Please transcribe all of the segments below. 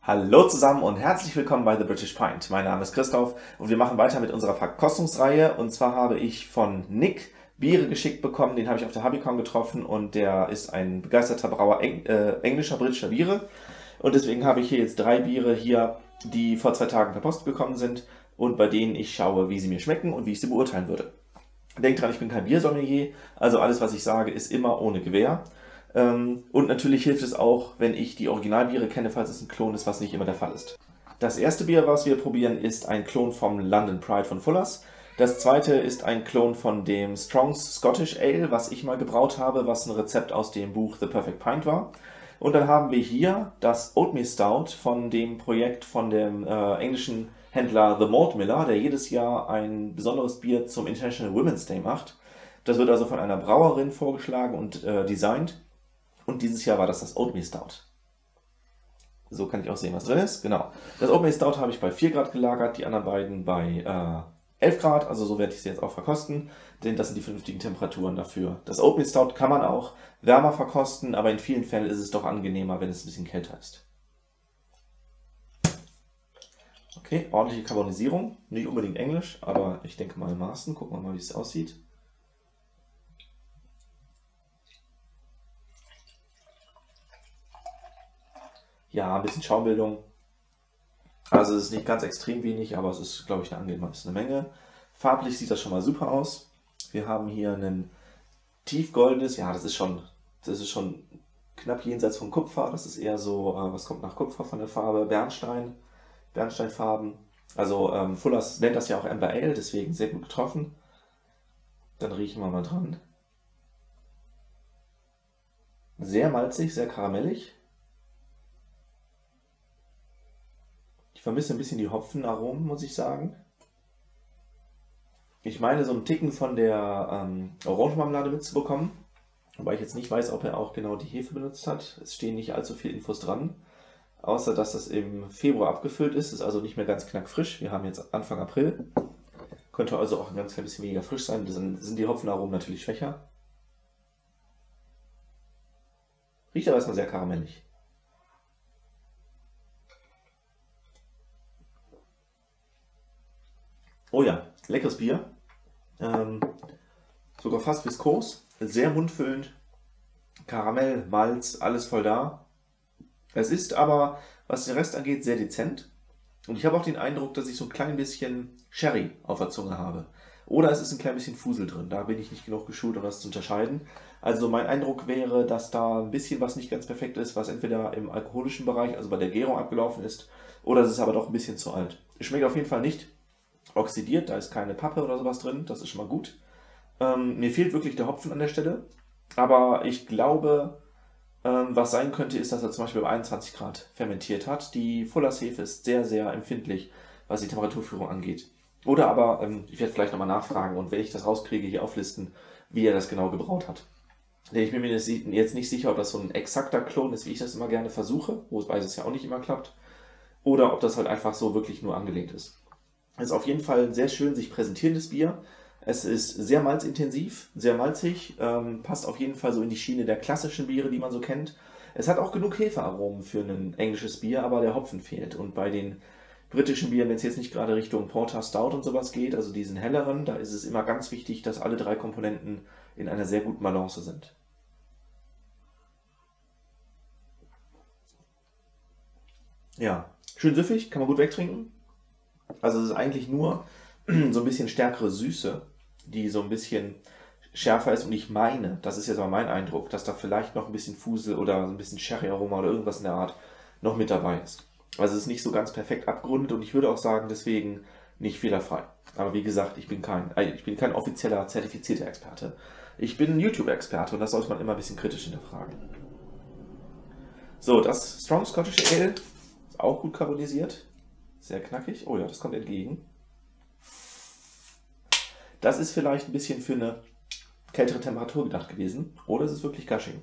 Hallo zusammen und herzlich willkommen bei The British Pint. Mein Name ist Christoph und wir machen weiter mit unserer Verkostungsreihe. Und zwar habe ich von Nick Biere geschickt bekommen, den habe ich auf der Hubicon getroffen und der ist ein begeisterter Brauer englischer, britischer Biere. Und deswegen habe ich hier jetzt 3 Biere hier, die vor 2 Tagen per Post gekommen sind und bei denen ich schaue, wie sie mir schmecken und wie ich sie beurteilen würde. Denkt dran, ich bin kein Biersommelier, also alles, was ich sage, ist immer ohne Gewähr. Und natürlich hilft es auch, wenn ich die Originalbiere kenne, falls es ein Klon ist, was nicht immer der Fall ist. Das erste Bier, was wir probieren, ist ein Klon vom London Pride von Fuller's. Das zweite ist ein Klon von dem Strong's Scottish Ale, was ich mal gebraut habe, was ein Rezept aus dem Buch The Perfect Pint war. Und dann haben wir hier das Oatmeal Stout von dem Projekt von dem englischen Händler The Malt Miller, der jedes Jahr ein besonderes Bier zum International Women's Day macht. Das wird also von einer Brauerin vorgeschlagen und designt. Und dieses Jahr war das Oatmeal Stout. So kann ich auch sehen, was drin ist. Genau. Das Oatmeal Stout habe ich bei 4 Grad gelagert, die anderen beiden bei 11 Grad. Also so werde ich sie jetzt auch verkosten, denn das sind die vernünftigen Temperaturen dafür. Das Oatmeal Stout kann man auch wärmer verkosten, aber in vielen Fällen ist es doch angenehmer, wenn es ein bisschen kälter ist. Okay, ordentliche Carbonisierung. Nicht unbedingt Englisch, aber ich denke mal in Maßen. Gucken wir mal, wie es aussieht. Ja, ein bisschen Schaumbildung. Also es ist nicht ganz extrem wenig, aber es ist, glaube ich, eine angenehme Menge. Farblich sieht das schon mal super aus. Wir haben hier ein tiefgoldenes, ja, das ist schon knapp jenseits von Kupfer. Das ist eher so, was kommt nach Kupfer von der Farbe? Bernsteinfarben. Also Fuller's nennt das ja auch Amber Ale, deswegen sehr gut getroffen. Dann riechen wir mal dran. Sehr malzig, sehr karamellig. Ich vermisse ein bisschen die Hopfenaromen, muss ich sagen. Ich meine, so einen Ticken von der Orangenmarmelade mitzubekommen. Wobei ich jetzt nicht weiß, ob er auch genau die Hefe benutzt hat. Es stehen nicht allzu viele Infos dran. Außer, dass das im Februar abgefüllt ist. Ist also nicht mehr ganz knackfrisch. Wir haben jetzt Anfang April. Könnte also auch ein ganz klein bisschen weniger frisch sein. Dann sind die Hopfenaromen natürlich schwächer. Riecht aber erstmal sehr karamellig. Oh ja, leckeres Bier. Sogar fast viskos. Sehr mundfüllend. Karamell, Malz, alles voll da. Es ist aber, was den Rest angeht, sehr dezent. Und ich habe auch den Eindruck, dass ich so ein klein bisschen Sherry auf der Zunge habe. Oder es ist ein klein bisschen Fusel drin. Da bin ich nicht genug geschult, um das zu unterscheiden. Also mein Eindruck wäre, dass da ein bisschen was nicht ganz perfekt ist, was entweder im alkoholischen Bereich, also bei der Gärung abgelaufen ist, oder es ist aber doch ein bisschen zu alt. Es schmeckt auf jeden Fall nicht oxidiert, da ist keine Pappe oder sowas drin, das ist schon mal gut. Mir fehlt wirklich der Hopfen an der Stelle, aber ich glaube, was sein könnte, ist, dass er zum Beispiel bei 21 Grad fermentiert hat. Die Fuller's Hefe ist sehr, sehr empfindlich, was die Temperaturführung angeht. Oder aber, ich werde vielleicht nochmal nachfragen und wenn ich das rauskriege, hier auflisten, wie er das genau gebraut hat. Denn ich bin mir jetzt nicht sicher, ob das so ein exakter Klon ist, wie ich das immer gerne versuche, wobei es ja auch nicht immer klappt, oder ob das halt einfach so wirklich nur angelegt ist. Es ist auf jeden Fall ein sehr schön sich präsentierendes Bier. Es ist sehr malzintensiv, sehr malzig, passt auf jeden Fall so in die Schiene der klassischen Biere, die man so kennt. Es hat auch genug Hefearomen für ein englisches Bier, aber der Hopfen fehlt. Und bei den britischen Bieren, wenn es jetzt nicht gerade Richtung Porter, Stout und sowas geht, also diesen helleren, da ist es immer ganz wichtig, dass alle 3 Komponenten in einer sehr guten Balance sind. Ja, schön süffig, kann man gut wegtrinken. Also es ist eigentlich nur so ein bisschen stärkere Süße, die so ein bisschen schärfer ist. Und ich meine, das ist jetzt aber mein Eindruck, dass da vielleicht noch ein bisschen Fusel oder so ein bisschen Sherry-Aroma oder irgendwas in der Art noch mit dabei ist. Also es ist nicht so ganz perfekt abgerundet und ich würde auch sagen, deswegen nicht fehlerfrei. Aber wie gesagt, ich bin kein offizieller, zertifizierter Experte. Ich bin ein YouTube-Experte und das sollte man immer ein bisschen kritisch hinterfragen. So, das Strong Scottish Ale ist auch gut carbonisiert. Sehr knackig. Oh ja, das kommt entgegen. Das ist vielleicht ein bisschen für eine kältere Temperatur gedacht gewesen. Oder es ist wirklich Gushing.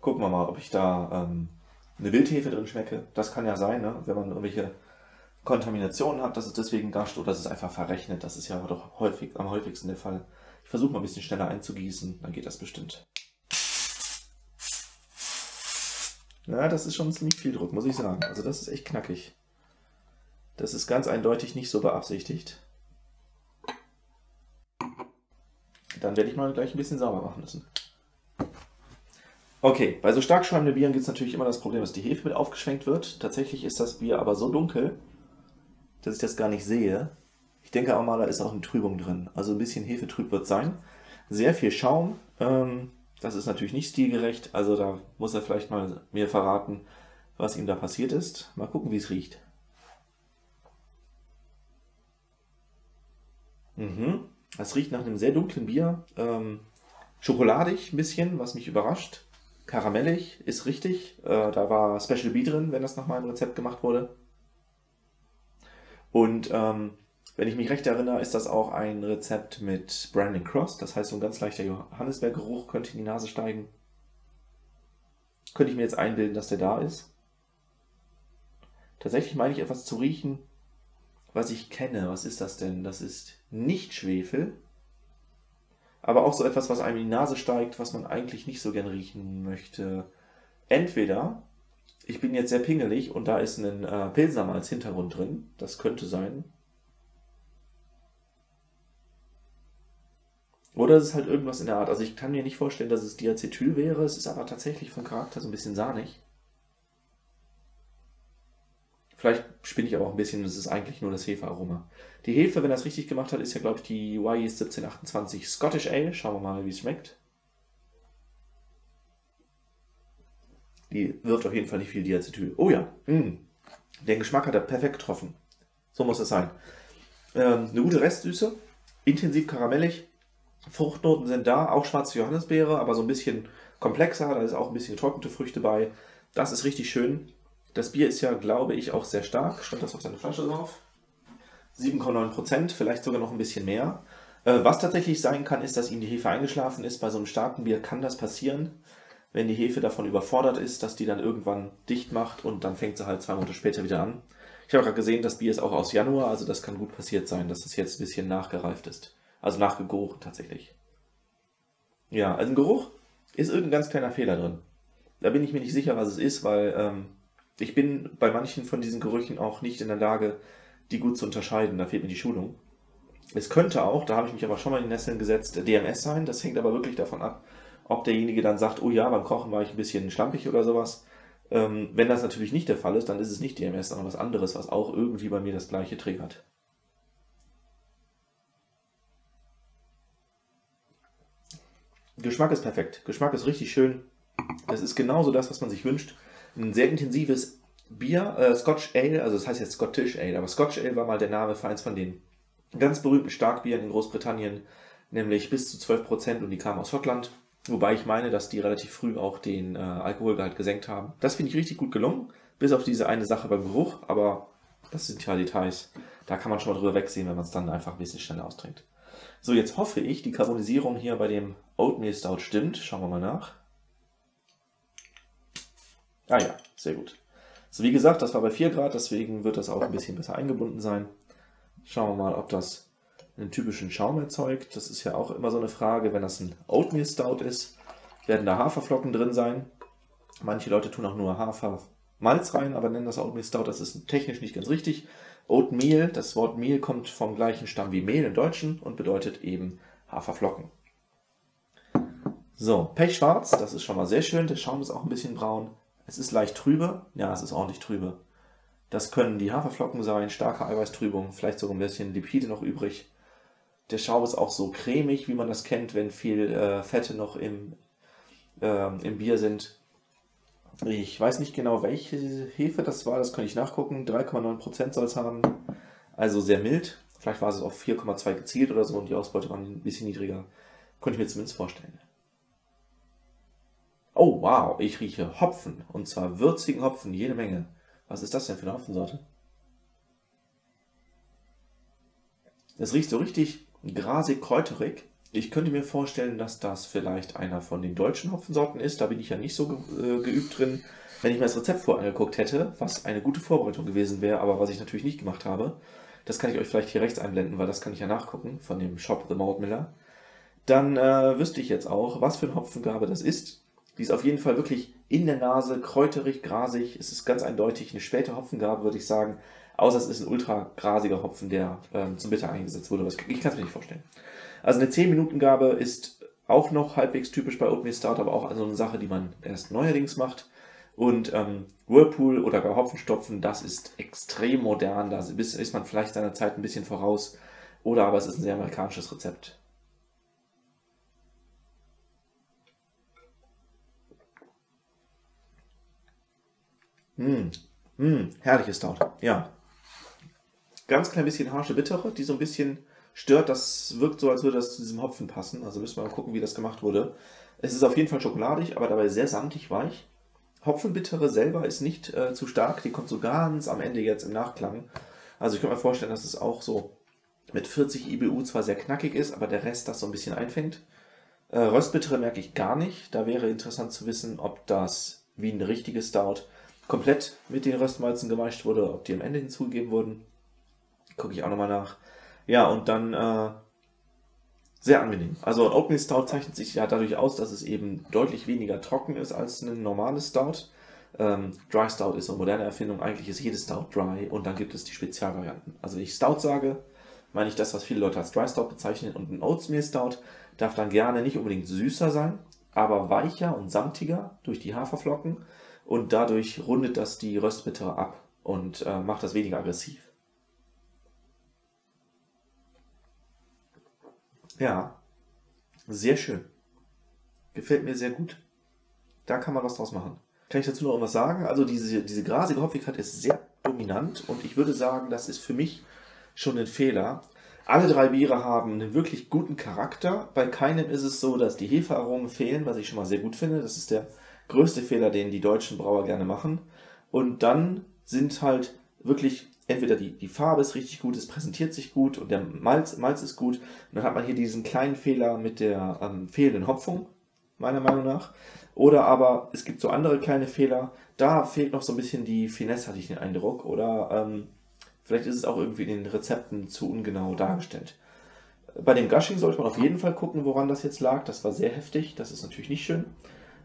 Gucken wir mal, ob ich da eine Wildhefe drin schmecke. Das kann ja sein, ne? Wenn man irgendwelche Kontaminationen hat, dass es deswegen gascht oder dass es einfach verrechnet. Das ist ja doch am häufigsten der Fall. Ich versuche mal ein bisschen schneller einzugießen, dann geht das bestimmt. Ja, das ist schon ziemlich viel Druck, muss ich sagen. Also das ist echt knackig. Das ist ganz eindeutig nicht so beabsichtigt. Dann werde ich mal gleich ein bisschen sauber machen müssen. Okay, bei so stark schäumenden Bieren gibt es natürlich immer das Problem, dass die Hefe mit aufgeschwenkt wird. Tatsächlich ist das Bier aber so dunkel, dass ich das gar nicht sehe. Ich denke auch mal, da ist auch eine Trübung drin. Also ein bisschen Hefetrüb wird sein. Sehr viel Schaum. Das ist natürlich nicht stilgerecht. Also da muss er vielleicht mal mir verraten, was ihm da passiert ist. Mal gucken, wie es riecht. Es riecht nach einem sehr dunklen Bier. Schokoladig ein bisschen, was mich überrascht. Karamellig ist richtig. Da war Special B drin, wenn das nach meinem Rezept gemacht wurde. Und wenn ich mich recht erinnere, ist das auch ein Rezept mit Brandon Cross. Das heißt, so ein ganz leichter Johannisbeergeruch könnte in die Nase steigen. Könnte ich mir jetzt einbilden, dass der da ist. Tatsächlich meine ich etwas zu riechen, was ich kenne. Was ist das denn? Das ist nicht Schwefel. Aber auch so etwas, was einem in die Nase steigt, was man eigentlich nicht so gern riechen möchte. Entweder, ich bin jetzt sehr pingelig und da ist ein Pilsner als Hintergrund drin. Das könnte sein. Oder es ist halt irgendwas in der Art. Also ich kann mir nicht vorstellen, dass es Diacetyl wäre. Es ist aber tatsächlich vom Charakter so ein bisschen sahnig. Vielleicht spinne ich aber auch ein bisschen, das ist eigentlich nur das Hefearoma. Die Hefe, wenn er es richtig gemacht hat, ist ja, glaube ich, die Wyeast 1728 Scottish Ale. Schauen wir mal, wie es schmeckt. Die wirft auf jeden Fall nicht viel Diacetyl. Oh ja, den Geschmack hat er perfekt getroffen. So muss es sein. Eine gute Restsüße, intensiv karamellig. Fruchtnoten sind da, auch schwarze Johannisbeere, aber so ein bisschen komplexer. Da ist auch ein bisschen getrocknete Früchte bei. Das ist richtig schön. Das Bier ist ja, glaube ich, auch sehr stark. Stand das auf seine Flasche drauf? 7,9%, vielleicht sogar noch ein bisschen mehr. Was tatsächlich sein kann, ist, dass ihm die Hefe eingeschlafen ist. Bei so einem starken Bier kann das passieren, wenn die Hefe davon überfordert ist, dass die dann irgendwann dicht macht und dann fängt sie halt 2 Monate später wieder an. Ich habe gerade gesehen, das Bier ist auch aus Januar, also das kann gut passiert sein, dass es jetzt ein bisschen nachgereift ist. Also nachgegoren tatsächlich. Ja, also im Geruch ist irgendein ganz kleiner Fehler drin. Da bin ich mir nicht sicher, was es ist, weil ich bin bei manchen von diesen Gerüchen auch nicht in der Lage, die gut zu unterscheiden. Da fehlt mir die Schulung. Es könnte auch, da habe ich mich aber schon mal in die Nesseln gesetzt, DMS sein. Das hängt aber wirklich davon ab, ob derjenige dann sagt, oh ja, beim Kochen war ich ein bisschen schlampig oder sowas. Wenn das natürlich nicht der Fall ist, dann ist es nicht DMS, sondern was anderes, was auch irgendwie bei mir das gleiche triggert. Geschmack ist perfekt. Geschmack ist richtig schön. Das ist genauso das, was man sich wünscht. Ein sehr intensives Bier, Scotch Ale, also das heißt jetzt Scottish Ale, aber Scotch Ale war mal der Name für eins von den ganz berühmten Starkbieren in Großbritannien, nämlich bis zu 12% und die kamen aus Schottland. Wobei ich meine, dass die relativ früh auch den Alkoholgehalt gesenkt haben. Das finde ich richtig gut gelungen, bis auf diese eine Sache beim Geruch, aber das sind ja Details. Da kann man schon mal drüber wegsehen, wenn man es dann einfach ein bisschen schneller austrinkt. So, jetzt hoffe ich, die Carbonisierung hier bei dem Oatmeal Stout stimmt. Schauen wir mal nach. Ah ja, sehr gut. So, wie gesagt, das war bei 4 Grad, deswegen wird das auch ein bisschen besser eingebunden sein. Schauen wir mal, ob das einen typischen Schaum erzeugt. Das ist ja auch immer so eine Frage, wenn das ein Oatmeal Stout ist, werden da Haferflocken drin sein. Manche Leute tun auch nur Hafermalz rein, aber nennen das Oatmeal Stout. Das ist technisch nicht ganz richtig. Oatmeal, das Wort Mehl kommt vom gleichen Stamm wie Mehl im Deutschen und bedeutet eben Haferflocken. So, Pechschwarz, das ist schon mal sehr schön. Der Schaum ist auch ein bisschen braun. Es ist leicht trübe. Ja, es ist ordentlich trübe. Das können die Haferflocken sein, starke Eiweißtrübung, vielleicht sogar ein bisschen Lipide noch übrig. Der Schaum ist auch so cremig, wie man das kennt, wenn viel Fette noch im Bier sind. Ich weiß nicht genau, welche Hefe das war, das kann ich nachgucken. 3,9% soll es haben. Also sehr mild. Vielleicht war es auf 4,2 gezielt oder so und die Ausbeute war ein bisschen niedriger. Könnte ich mir zumindest vorstellen. Oh wow, ich rieche Hopfen. Und zwar würzigen Hopfen, jede Menge. Was ist das denn für eine Hopfensorte? Es riecht so richtig grasig, kräuterig. Ich könnte mir vorstellen, dass das vielleicht einer von den deutschen Hopfensorten ist. Da bin ich ja nicht so geübt drin. Wenn ich mir das Rezept vorangeguckt hätte, was eine gute Vorbereitung gewesen wäre, aber was ich natürlich nicht gemacht habe, das kann ich euch vielleicht hier rechts einblenden, weil das kann ich ja nachgucken von dem Shop The Malt Miller. Dann wüsste ich jetzt auch, was für eine Hopfengabe das ist. Die ist auf jeden Fall wirklich in der Nase, kräuterig, grasig. Es ist ganz eindeutig eine späte Hopfengabe, würde ich sagen. Außer es ist ein ultra grasiger Hopfen, der zum Bitter eingesetzt wurde. Ich kann es mir nicht vorstellen. Also eine 10-Minuten-Gabe ist auch noch halbwegs typisch bei Oatmeal Stout, aber auch so eine Sache, die man erst neuerdings macht. Und Whirlpool oder gar Hopfenstopfen, das ist extrem modern. Da ist man vielleicht seiner Zeit ein bisschen voraus. Oder aber es ist ein sehr amerikanisches Rezept. Herrliches Stout. Ja. Ganz klein bisschen harsche Bittere, die so ein bisschen stört. Das wirkt so, als würde das zu diesem Hopfen passen. Also müssen wir mal gucken, wie das gemacht wurde. Es ist auf jeden Fall schokoladig, aber dabei sehr samtig weich. Hopfenbittere selber ist nicht zu stark. Die kommt so ganz am Ende jetzt im Nachklang. Also ich könnte mir vorstellen, dass es auch so mit 40 IBU zwar sehr knackig ist, aber der Rest das so ein bisschen einfängt. Röstbittere merke ich gar nicht. Da wäre interessant zu wissen, ob das wie ein richtiges Stout komplett mit den Röstmalzen gemischt wurde, ob die am Ende hinzugegeben wurden. Gucke ich auch nochmal nach. Ja, und dann sehr angenehm. Also ein Oatmeal Stout zeichnet sich ja dadurch aus, dass es eben deutlich weniger trocken ist als ein normales Stout. Dry Stout ist eine moderne Erfindung. Eigentlich ist jedes Stout dry und dann gibt es die Spezialvarianten. Also wenn ich Stout sage, meine ich das, was viele Leute als Dry Stout bezeichnen. Und ein Oatmeal Stout darf dann gerne nicht unbedingt süßer sein, aber weicher und samtiger durch die Haferflocken. Und dadurch rundet das die Röstbittere ab und macht das weniger aggressiv. Ja, sehr schön. Gefällt mir sehr gut. Da kann man was draus machen. Kann ich dazu noch irgendwas sagen? Also diese grasige Hopfigkeit ist sehr dominant und ich würde sagen, das ist für mich schon ein Fehler. Alle drei Biere haben einen wirklich guten Charakter. Bei keinem ist es so, dass die Hefearomen fehlen, was ich schon mal sehr gut finde. Das ist der größte Fehler, den die deutschen Brauer gerne machen. Und dann sind halt wirklich entweder die Farbe ist richtig gut, es präsentiert sich gut und der Malz ist gut. Und dann hat man hier diesen kleinen Fehler mit der fehlenden Hopfung, meiner Meinung nach. Oder aber es gibt so andere kleine Fehler. Da fehlt noch so ein bisschen die Finesse, hatte ich den Eindruck. Oder vielleicht ist es auch irgendwie in den Rezepten zu ungenau dargestellt. Bei dem Gushing sollte man auf jeden Fall gucken, woran das jetzt lag. Das war sehr heftig. Das ist natürlich nicht schön.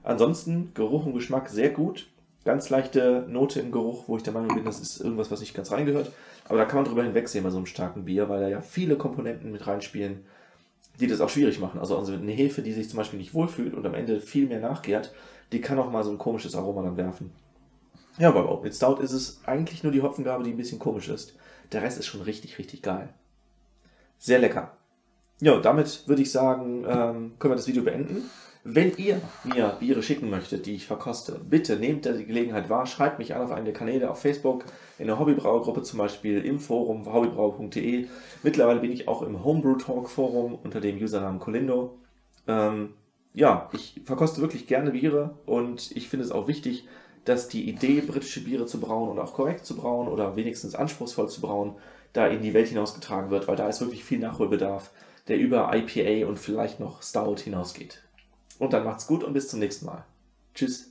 Ansonsten Geruch und Geschmack sehr gut. Ganz leichte Note im Geruch, wo ich der Meinung bin, das ist irgendwas, was nicht ganz reingehört. Aber da kann man drüber hinwegsehen bei so einem starken Bier, weil da ja viele Komponenten mit reinspielen, die das auch schwierig machen. Also eine Hefe, die sich zum Beispiel nicht wohlfühlt und am Ende viel mehr nachgärt, die kann auch mal so ein komisches Aroma dann werfen. Ja, aber Oatmeal Stout ist es eigentlich nur die Hopfengabe, die ein bisschen komisch ist. Der Rest ist schon richtig, richtig geil. Sehr lecker. Ja, damit würde ich sagen, können wir das Video beenden. Wenn ihr mir Biere schicken möchtet, die ich verkoste, bitte nehmt die Gelegenheit wahr, schreibt mich an auf einem der Kanäle auf Facebook, in der Hobbybrauergruppe zum Beispiel, im Forum hobbybrauer.de. Mittlerweile bin ich auch im Homebrew Talk Forum unter dem Usernamen Colindo. Ja, ich verkoste wirklich gerne Biere und ich finde es auch wichtig, dass die Idee, britische Biere zu brauen und auch korrekt zu brauen oder wenigstens anspruchsvoll zu brauen, da in die Welt hinausgetragen wird, weil da ist wirklich viel Nachholbedarf, der über IPA und vielleicht noch Stout hinausgeht. Und dann macht's gut und bis zum nächsten Mal. Tschüss.